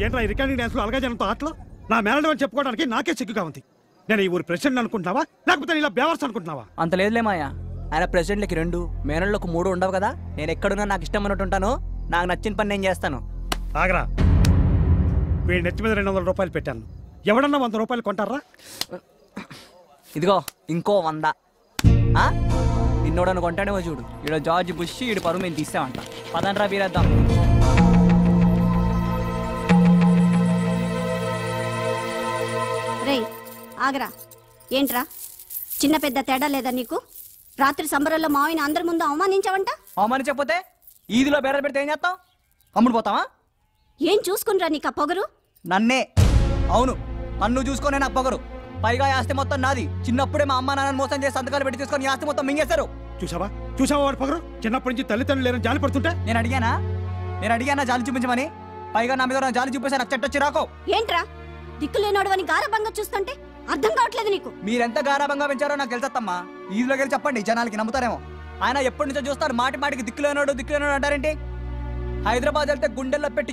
ఏంట్రా ఈ రికార్డింగ్ డ్యాన్స్లో అలగాజనంతో ఆటలు నా మేనడం అని చెప్పుకోవడానికి నాకే సిగ్గుగా ఉంది. నేను ఈ ఊరు ప్రెసిడెంట్ అనుకుంటున్నావా లేకపోతే ఇలా బేవర్స్ అనుకుంటున్నావా? అంత లేదులేమాయా, ఆయన ప్రెసిడెంట్లకి 2 మేనళ్ళకు 3 ఉండవు కదా. నేను ఎక్కడున్నా నాకు ఇష్టం అన్నట్టు ఉంటాను. నాకు నచ్చిన పని నేను చేస్తాను. ఆగరా, వీడి నెత్తి మీద 200 రూపాయలు పెట్టాను. ఎవడన్నా 100 రూపాయలు కొంటారా? ఇదిగో ఇంకో 100. నిన్నోడను కొంటానేమో చూడు. ఈడ జార్జ్ బుష్ ఈడు పరువు మేము తీసామంట. పదండ్రా వీరేద్దాం. రేయ్ ఆగరా, ఏంట్రా చిన్న పెద్ద తేడా లేదా నీకు? రాత్రి సంబరంలో మావిని అందరి ముందు అవమానించావంట. అవమానించకపోతే ఈదిలో బేర పెడితే ఏం చేస్తాం? అమ్ముడు పోతావా? ఏం చూసుకునిరా నీకు ఆ పొగరు? నన్నే, అవును నన్ను చూసుకునే నా పొగరు. పైగా ఆస్తి మొత్తం నాది. చిన్నప్పుడే మా అమ్మ నాన్నని మోసం చేసి సంతకాలు పెట్టి తీసుకొని ఆస్తి మొత్తం మింగేశారు. చూసావా చూసావా వాడి పొగరు? చిన్నప్పటి నుంచి తల్లిదండ్రులు లేరని జాలి పడుతుంటే నేను అడిగానా జాలి చూపించమని? పైగా నా మీద జాలి చూపేసి నాకు చెట్టొచ్చి రాకో. ఏంట్రా దిక్కులేనోడు అని గారభంగా చూస్తుంటే అర్థం కావట్లేదు నీకు? మీరెంత గారాభంగా పెంచారో నాకు తెలుసమ్మా. ఈదిలోకి వెళ్ళి చెప్పండి, జనాలకి నమ్ముతారేమో. ఆయన ఎప్పటి నుంచో చూస్తారు, మాటికి దిక్కులేనోడు అంటారేంటి? హైదరాబాద్ వెళ్తే గుండెల్లో పెట్టి